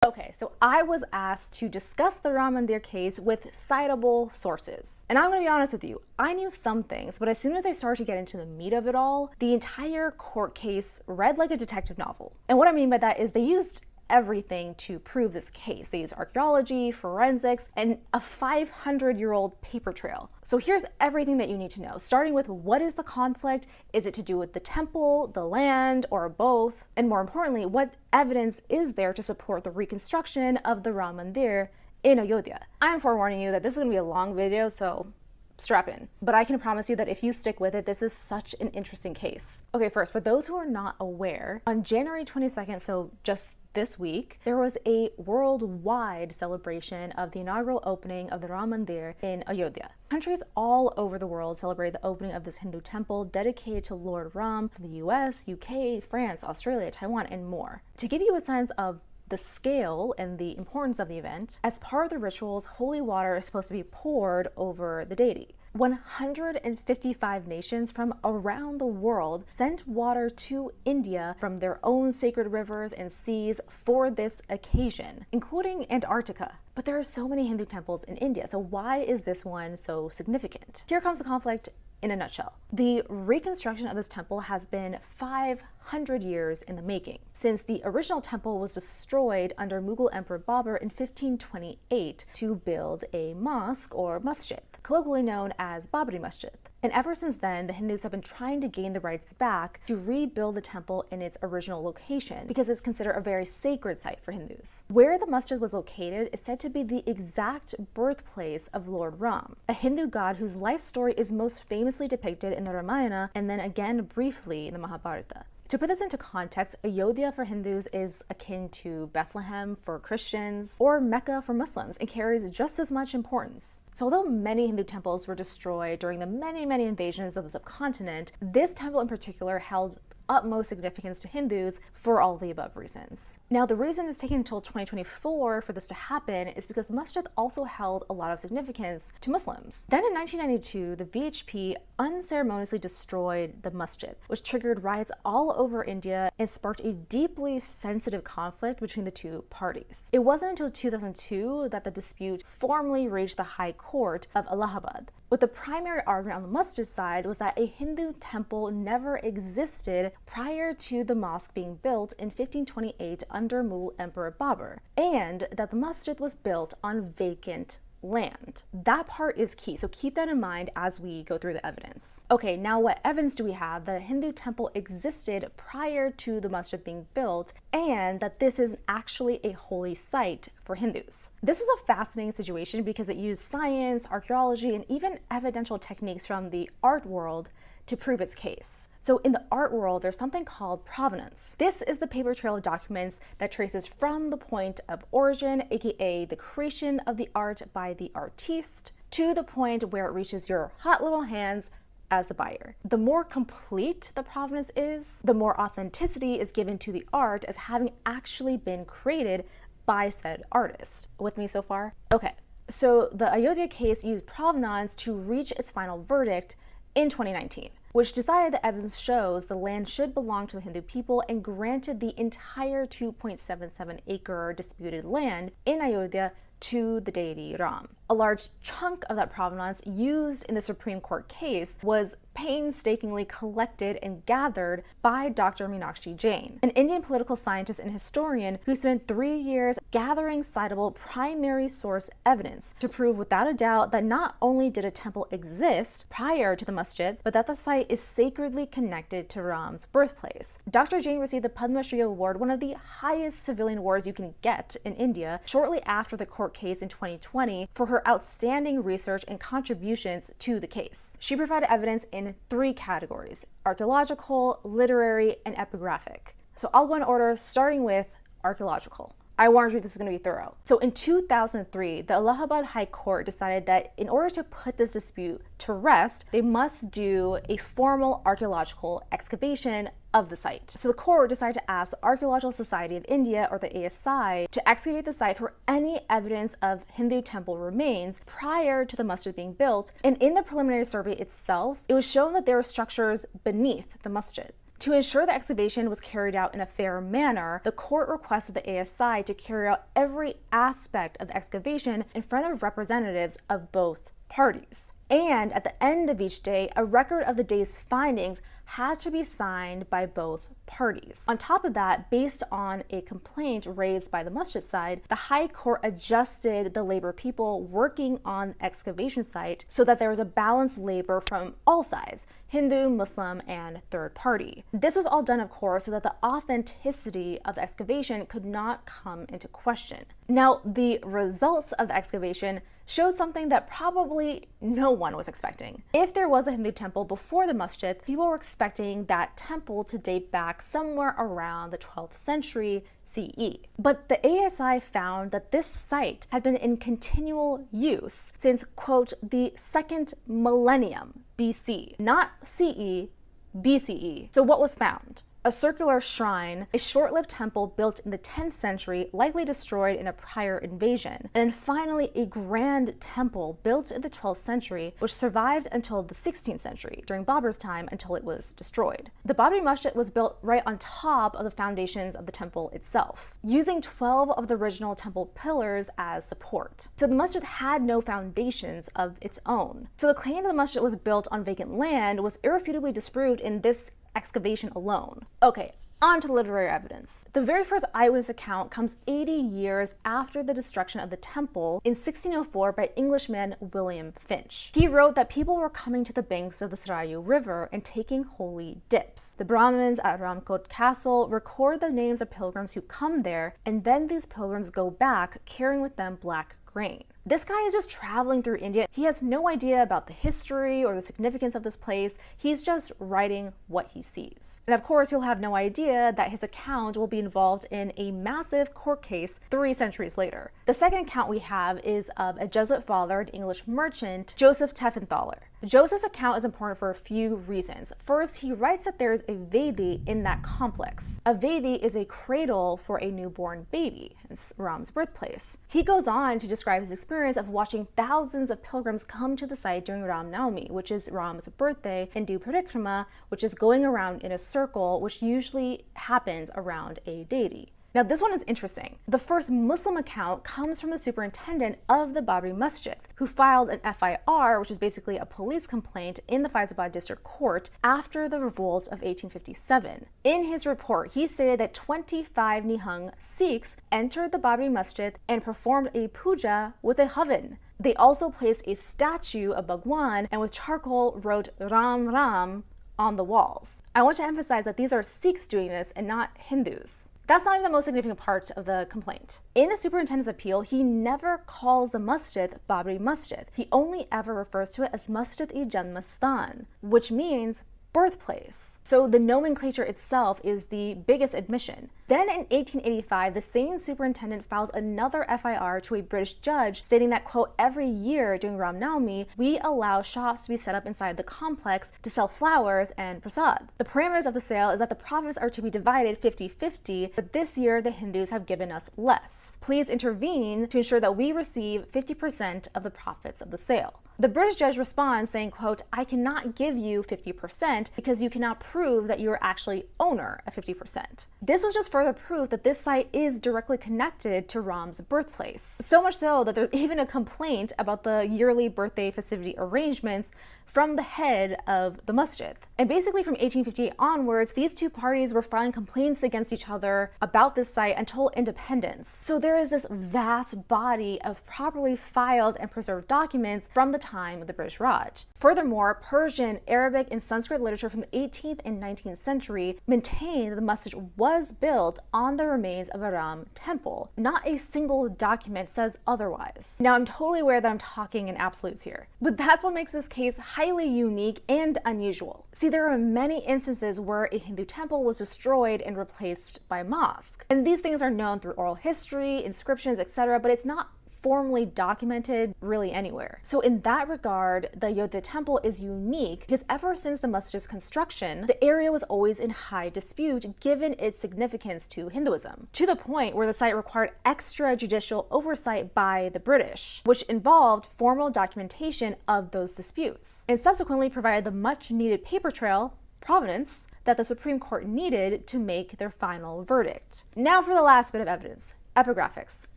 Okay, so I was asked to discuss the Ram Mandir case with citable sources. And I'm gonna be honest with you, I knew some things, but as soon as I started to get into the meat of it all, the entire court case read like a detective novel. And what I mean by that is they used everything to prove this case. They used archaeology, forensics, and a 500-year-old paper trail. So here's everything that you need to know, starting with what is the conflict? Is it to do with the temple, the land, or both? And more importantly, what evidence is there to support the reconstruction of the Ram Mandir in Ayodhya? I'm forewarning you that this is gonna be a long video, so strap in. But I can promise you that if you stick with it, this is such an interesting case. Okay, first, for those who are not aware, on January 22nd, so just this week, there was a worldwide celebration of the inaugural opening of the Ram Mandir in Ayodhya. Countries all over the world celebrated the opening of this Hindu temple dedicated to Lord Ram from the US, UK, France, Australia, Taiwan, and more. To give you a sense of the scale and the importance of the event, as part of the rituals, holy water is supposed to be poured over the deity. 155 nations from around the world sent water to India from their own sacred rivers and seas for this occasion, including Antarctica. But there are so many Hindu temples in India, so why is this one so significant? Here comes the conflict in a nutshell. The reconstruction of this temple has been 500 years in the making, since the original temple was destroyed under Mughal Emperor Babur in 1528 to build a mosque or masjid, colloquially known as Babri Masjid. And ever since then, the Hindus have been trying to gain the rights back to rebuild the temple in its original location because it's considered a very sacred site for Hindus. Where the masjid was located is said to be the exact birthplace of Lord Ram, a Hindu god whose life story is most famously depicted in the Ramayana and then again briefly in the Mahabharata. To put this into context, Ayodhya for Hindus is akin to Bethlehem for Christians or Mecca for Muslims and carries just as much importance. So although many Hindu temples were destroyed during the many invasions of the subcontinent, this temple in particular held utmost significance to Hindus for all of the above reasons. Now, the reason it's taken until 2024 for this to happen is because the masjid also held a lot of significance to Muslims. Then in 1992, the VHP unceremoniously destroyed the masjid, which triggered riots all over India and sparked a deeply sensitive conflict between the two parties. It wasn't until 2002 that the dispute formally reached the High Court of Allahabad. What the primary argument on the masjid side was that a Hindu temple never existed prior to the mosque being built in 1528 under Mughal Emperor Babur, and that the masjid was built on vacant land. That part is key, so keep that in mind as we go through the evidence. Okay, now what evidence do we have that a Hindu temple existed prior to the masjid being built and that this is actually a holy site for Hindus? This was a fascinating situation because it used science, archaeology, and even evidential techniques from the art world to prove its case. So in the art world, there's something called provenance. This is the paper trail of documents that traces from the point of origin, aka the creation of the art by the artiste, to the point where it reaches your hot little hands as the buyer. The more complete the provenance is, the more authenticity is given to the art as having actually been created by said artist. With me so far? Okay, so the Ayodhya case used provenance to reach its final verdict in 2019, which decided that evidence shows the land should belong to the Hindu people and granted the entire 2.77 acre disputed land in Ayodhya to the deity Ram. A large chunk of that provenance used in the Supreme Court case was painstakingly collected and gathered by Dr. Meenakshi Jain, an Indian political scientist and historian who spent 3 years gathering citable primary source evidence to prove without a doubt that not only did a temple exist prior to the masjid, but that the site is sacredly connected to Ram's birthplace. Dr. Jain received the Padma Shri Award, one of the highest civilian awards you can get in India, shortly after the court case in 2020 for her outstanding research and contributions to the case. She provided evidence in 3 categories: archaeological, literary, and epigraphic. So I'll go in order, starting with archaeological. I warned you this is going to be thorough. So in 2003, the Allahabad High Court decided that in order to put this dispute to rest, they must do a formal archaeological excavation of the site. So the court decided to ask the Archaeological Society of India, or the ASI, to excavate the site for any evidence of Hindu temple remains prior to the masjid being built. And in the preliminary survey itself, it was shown that there were structures beneath the masjid. To ensure the excavation was carried out in a fair manner, the court requested the ASI to carry out every aspect of the excavation in front of representatives of both parties. And at the end of each day, a record of the day's findings had to be signed by both parties. On top of that, based on a complaint raised by the masjid side, the High Court adjusted the labor people working on the excavation site so that there was a balanced labor from all sides, Hindu, Muslim, and third party. This was all done, of course, so that the authenticity of the excavation could not come into question. Now, the results of the excavation showed something that probably no one was expecting. If there was a Hindu temple before the masjid, people were expecting that temple to date back somewhere around the 12th century CE. But the ASI found that this site had been in continual use since, quote, the second millennium BC, not CE, BCE. So what was found? A circular shrine, a short-lived temple built in the 10th century, likely destroyed in a prior invasion, and then finally a grand temple built in the 12th century, which survived until the 16th century, during Babur's time, until it was destroyed. The Babri Masjid was built right on top of the foundations of the temple itself, using 12 of the original temple pillars as support. So the masjid had no foundations of its own. So the claim that the masjid was built on vacant land was irrefutably disproved in this excavation alone. Okay, on to the literary evidence. The very first eyewitness account comes 80 years after the destruction of the temple in 1604 by Englishman William Finch. He wrote that people were coming to the banks of the Sarayu River and taking holy dips. The Brahmins at Ramkot Castle record the names of pilgrims who come there, and then these pilgrims go back carrying with them black grain. This guy is just traveling through India. He has no idea about the history or the significance of this place. He's just writing what he sees. And of course, he'll have no idea that his account will be involved in a massive court case 3 centuries later. The second account we have is of a Jesuit father and English merchant, Joseph Teffenthaler. Joseph's account is important for a few reasons. First, he writes that there is a Vedi in that complex. A Vedi is a cradle for a newborn baby. It's Ram's birthplace. He goes on to describe his experience of watching thousands of pilgrims come to the site during Janmabhoomi, which is Ram's birthday, and do parikrama, which is going around in a circle, which usually happens around a deity. Now, this one is interesting. The first Muslim account comes from the superintendent of the Babri Masjid, who filed an FIR, which is basically a police complaint, in the Faizabad District Court after the revolt of 1857. In his report, he stated that 25 Nihang Sikhs entered the Babri Masjid and performed a puja with a havan. They also placed a statue of Bhagwan and with charcoal wrote Ram Ram on the walls. I want to emphasize that these are Sikhs doing this and not Hindus. That's not even the most significant part of the complaint. In the superintendent's appeal, he never calls the masjid Babri Masjid. He only ever refers to it as Masjid-i-Janmastan, which means birthplace. So the nomenclature itself is the biggest admission. Then in 1885, the same superintendent files another FIR to a British judge stating that, quote, every year during Ram Navami, we allow shops to be set up inside the complex to sell flowers and prasad. The parameters of the sale is that the profits are to be divided 50-50, but this year the Hindus have given us less. Please intervene to ensure that we receive 50% of the profits of the sale. The British judge responds saying, quote, I cannot give you 50% because you cannot prove that you are actually owner of 50%. This was just further proof that this site is directly connected to Ram's birthplace. So much so that there's even a complaint about the yearly birthday festivity arrangements from the head of the masjid. And basically from 1858 onwards, these two parties were filing complaints against each other about this site until independence. So there is this vast body of properly filed and preserved documents from the time of the British Raj. Furthermore, Persian, Arabic, and Sanskrit literature from the 18th and 19th century maintain that the masjid was built on the remains of a Ram temple. Not a single document says otherwise. Now, I'm totally aware that I'm talking in absolutes here, but that's what makes this case highly unique and unusual. See, there are many instances where a Hindu temple was destroyed and replaced by a mosque. And these things are known through oral history, inscriptions, etc., but it's not formally documented really anywhere. So in that regard, the Ayodhya temple is unique because ever since the masjid's construction, the area was always in high dispute given its significance to Hinduism, to the point where the site required extrajudicial oversight by the British, which involved formal documentation of those disputes, and subsequently provided the much needed paper trail provenance that the Supreme Court needed to make their final verdict. Now for the last bit of evidence, epigraphics.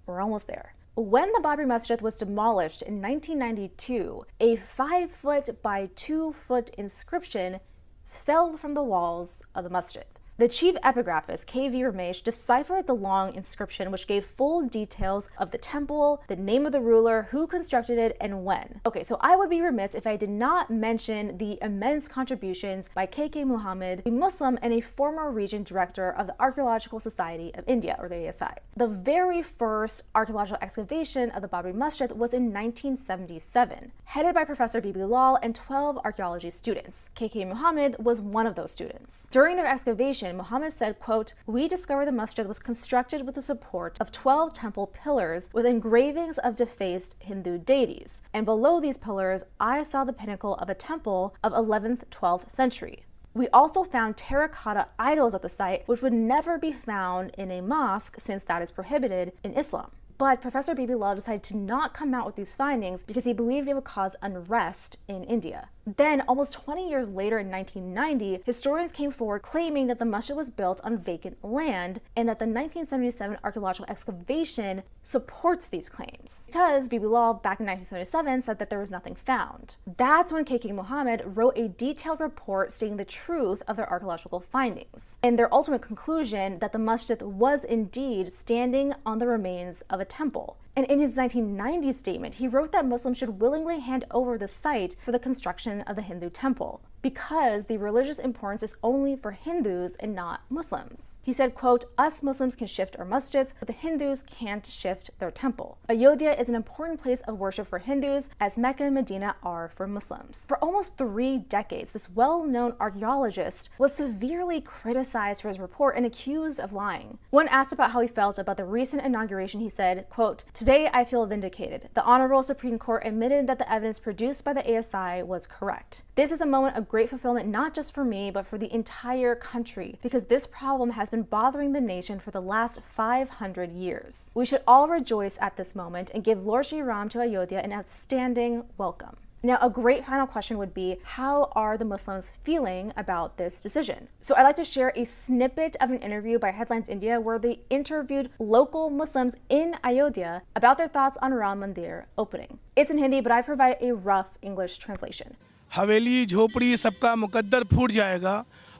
We're almost there. When the Babri Masjid was demolished in 1992, a 5-foot by 2-foot inscription fell from the walls of the masjid. The chief epigraphist, K.V. Ramesh, deciphered the long inscription which gave full details of the temple, the name of the ruler, who constructed it, and when. Okay, so I would be remiss if I did not mention the immense contributions by K.K. Muhammad, a Muslim and a former regent director of the Archaeological Society of India, or the ASI. The very first archaeological excavation of the Babri Masjid was in 1977, headed by Professor Bibi Lal and 12 archaeology students. K.K. Muhammad was one of those students. During their excavation, Muhammad said, quote, "We discovered the masjid was constructed with the support of 12 temple pillars with engravings of defaced Hindu deities. And below these pillars, I saw the pinnacle of a temple of 11th, 12th century. We also found terracotta idols at the site, which would never be found in a mosque since that is prohibited in Islam." But Professor Bibi Lal decided to not come out with these findings because he believed it would cause unrest in India. Then, almost 20 years later in 1990, historians came forward claiming that the masjid was built on vacant land and that the 1977 archaeological excavation supports these claims. Because Bibi Lal back in 1977 said that there was nothing found. That's when K.K. Muhammad wrote a detailed report stating the truth of their archaeological findings and their ultimate conclusion that the masjid was indeed standing on the remains of a temple. And in his 1990 statement, he wrote that Muslims should willingly hand over the site for the construction of the Hindu temple, because the religious importance is only for Hindus and not Muslims. He said, quote, "Us Muslims can shift our masjids, but the Hindus can't shift their temple. Ayodhya is an important place of worship for Hindus, as Mecca and Medina are for Muslims." For almost 3 decades, this well-known archaeologist was severely criticized for his report and accused of lying. When asked about how he felt about the recent inauguration, he said, quote, "Today I feel vindicated. The Honorable Supreme Court admitted that the evidence produced by the ASI was correct. This is a moment of great fulfillment not just for me, but for the entire country, because this problem has been bothering the nation for the last 500 years. We should all rejoice at this moment and give Lord Shreeram to Ayodhya an outstanding welcome." Now, a great final question would be, how are the Muslims feeling about this decision? So I'd like to share a snippet of an interview by Headlines India where they interviewed local Muslims in Ayodhya about their thoughts on Ram Mandir opening. It's in Hindi, but I provided a rough English translation. हवेली झोपड़ी सबका मुकद्दर फूट जाएगा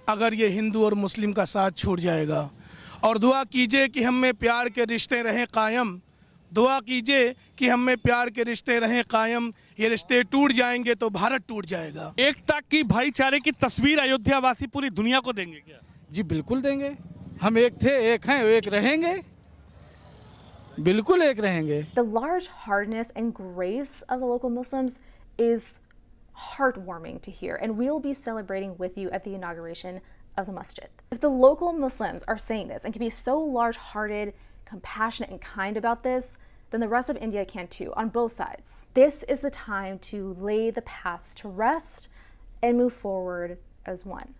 अगर ये हिंदू और मुस्लिम का साथ छूट जाएगा। और दुआ कीजिए कि हम में प्यार के रिश्ते रहें कायम। दुआ कीजिए कि हम में प्यार के रिश्ते रहें कायम। ये रिश्ते टूट जाएंगे तो भारत टूट जाएगा। एकता की भाईचारे की तस्वीर अयोध्या वासी पूरी दुनिया को देंगे क्या? जी बिल्कुल देंगे। हम एक थे, एक हैं, एक रहेंगे, बिल्कुल एक रहेंगे। The large heartedness and grace of the local Muslims is heartwarming to hear, and we'll be celebrating with you at the inauguration of the masjid. If the local Muslims are saying this and can be so large-hearted, compassionate, and kind about this, then the rest of India can too, on both sides. This is the time to lay the past to rest and move forward as one.